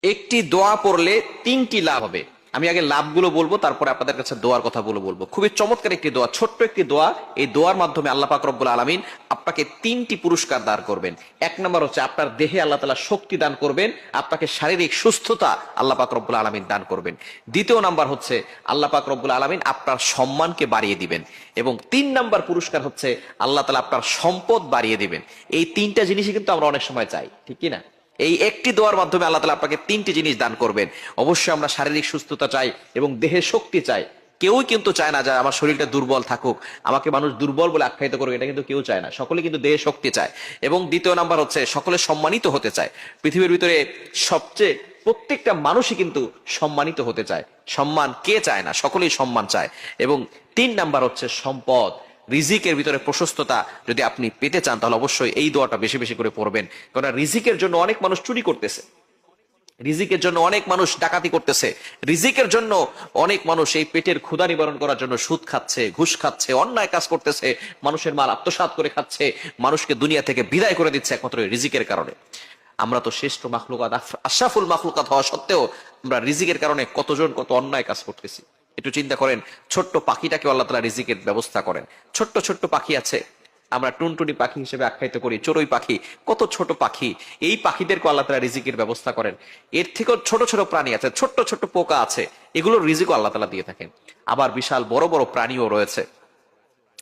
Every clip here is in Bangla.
একটি দোয়া পড়লে তিনটি লাভ হবে। আমি আগে লাভগুলো বলবো, তারপরে আপনাদের কাছে দোয়ার কথা বলবো। খুবই চমৎকার একটি দোয়া, ছোট্ট একটি দোয়া। এই দোয়ার মাধ্যমে আল্লাহ পাক রব্বুল আলামিন আপনাকে তিনটি পুরস্কার দান করবেন। এক নম্বর হচ্ছে আপনার দেহে আল্লাহ তাআলা শক্তি দান করবেন, আপনাকে শারীরিক সুস্থতা আল্লাহ পাক রব্বুল আলামিন দান করবেন। দ্বিতীয় নাম্বার হচ্ছে আল্লাহ পাক রব্বুল আলামিন আপনার সম্মানকে বাড়িয়ে দিবেন। এবং তিন নাম্বার পুরস্কার হচ্ছে আল্লাহ তাআলা আপনার সম্পদ বাড়িয়ে দিবেন। এই তিনটা জিনিসই কিন্তু আমরা অনেক সময় চাই, ঠিক কি না? এই একটি দোয়ার মাধ্যমে আল্লাহ তাআলা আপনাকে তিনটি জিনিস দান করবেন। অবশ্যই আমরা শারীরিক সুস্থতা চাই এবং দেহে শক্তি চাই। কেউই কিন্তু চায় না যে আমার শরীরটা দুর্বল থাকুক, আমাকে মানুষ দুর্বল বলে আখ্যায়িত করুক, এটা কিন্তু কেউ চায় না। সকলে কিন্তু দেহে শক্তি চায়। এবং দ্বিতীয় নাম্বার হচ্ছে সকলে সম্মানিত হতে চায়। পৃথিবীর ভিতরে সবচেয়ে প্রত্যেকটা মানুষই কিন্তু সম্মানিত হতে চায়। সম্মান কে চায় না? সকলেই সম্মান চায়। এবং তিন নাম্বার হচ্ছে সম্পদ, রিজিকের ভিতরে প্রশস্ততা যদি আপনি পেতে চান, তাহলে অবশ্যই এই দোয়াটা বেশি বেশি করে পড়বেন। কারণ রিজিকের জন্য অনেক মানুষ চুরি করতেছে, রিজিকের জন্য অনেক মানুষ ডাকাতি করতেছে, রিজিকের জন্য অনেক মানুষ এই পেটের ক্ষুধা নিবারণ করার জন্য সুদ খাচ্ছে, ঘুষ খাচ্ছে, অন্যায় কাজ করতেছে, মানুষের মাল আত্মসাৎ করে খাচ্ছে, মানুষকে দুনিয়া থেকে বিদায় করে দিচ্ছে একমাত্র রিজিকের কারণে। আমরা তো শ্রেষ্ঠ মাখলুকাত, আশরাফুল মাখলুকাত হওয়া সত্ত্বেও আমরা রিজিকের কারণে কতজন কত অন্যায় কাজ করতেছি। একটু চিন্তা করেন, ছোট্ট পাখিটাকে আল্লাহ তাআলা রিজিকের ব্যবস্থা করেন। ছোট্ট ছোট্ট পাখি আছে, আমরা টুনটুনি পাখি হিসেবে আখ্যায়িত করি, চড়ুই পাখি, কত ছোট পাখি। এই পাখিদেরকে আল্লাহ তাআলা রিজিকের ব্যবস্থা করেন। এর থেকেও ছোট ছোট প্রাণী আছে, ছোট্ট ছোট্ট পোকা আছে, এগুলোর রিজিকও আল্লাহ তাআলা দিয়ে থাকেন। আবার বিশাল বড় বড় প্রাণীও রয়েছে।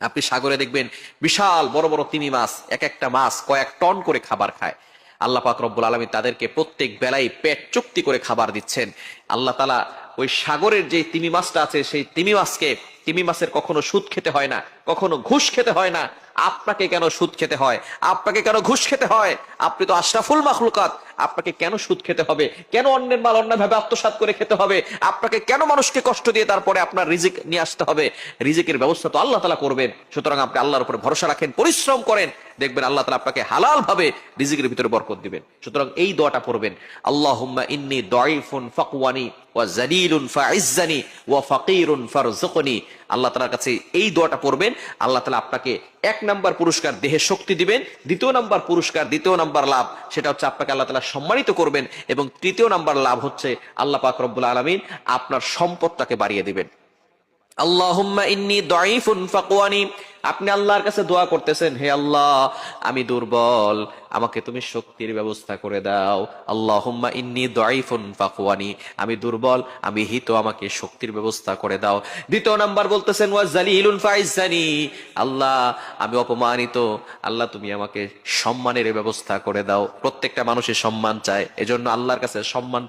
আপনি সাগরে দেখবেন বিশাল বড় বড় তিমি মাছ, এক একটা মাছ কয়েক টন করে খাবার খায়। আল্লাহ পাক রব্বুল আলামিন তাদেরকে প্রত্যেক বেলায় পেট চুক্তি করে খাবার দিচ্ছেন। আল্লাহ তাআলা ওই সাগরের যে তিমি মাছটা আছে, সেই তিমি মাছকে, তিমি মাছের কখনো সুদ খেতে হয় না, কখনো ঘুষ খেতে হয় না। আপনাকে কেন সুদ খেতে হয়? আপনাকে কেন ঘুষ খেতে হয়? আপনি তো আশরাফুল মাখলুকাত, আপনাকে কেন সুদ খেতে হবে? কেন অন্যের মাল অন্যভাবে আত্মসাৎ করে খেতে হবে? আপনাকে কেন মানুষকে কষ্ট দিয়ে তারপরে আপনার রিজিক নিয়ে আসতে হবে? রিজিকের ব্যবস্থা তো আল্লাহ তাআলা করবেন। সুতরাং আপনি আল্লাহর উপর ভরসা রাখেন, পরিশ্রম করেন, দেখবেন আল্লাহ তাআলা আপনাকে হালাল ভাবে রিজিকের ভিতরে বরকত দিবেন। সুতরাং এই দোয়াটা পড়বেন, আল্লাহুম্মা ইন্নী দাঈফুন ফাকওয়ানি ওয়া যালিলুন ফাইজ্জানি ওয়া ফাকিরুন ফারযুকনি। আল্লাহ তাআলার কাছে এই দোয়াটা পড়বেন, আল্লাহ তাআলা আপনাকে এক নাম্বার পুরস্কার দেহে শক্তি দিবেন, দ্বিতীয় নাম্বার পুরস্কার, দ্বিতীয় নাম্বার লাভ সেটা হচ্ছে আপনাকে আল্লাহ তাআলা সম্মানিত করবেন, এবং তৃতীয় নাম্বার লাভ হচ্ছে আল্লাহ পাক রব্বুল আলামিন আপনার সম্পদটাকে বাড়িয়ে দিবেন। আল্লাহুম্মা ইন্নী দাঈফুন ফাকওয়ানি। আপনি আল্লাহর কাছে দোয়া করতেছেন, হে আল্লাহ আমি দুর্বল, আমাকে তুমি শক্তির ব্যবস্থা করে দাও। আল্লাহুম্মা ইন্নী দাঈফুন ফাকওয়ানি, আমি দুর্বল, আমি হিত, আমাকে শক্তির ব্যবস্থা করে দাও। দ্বিতীয় নাম্বার বলতেছেন ওয়া যালিলুন ফাইজ্জানি, আল্লাহ আমি অপমানিত, আল্লাহ তুমি আমাকে সম্মানের ব্যবস্থা করে দাও। প্রত্যেকটা মানুষের সম্মান চায়, এজন্য আল্লাহর কাছে সম্মান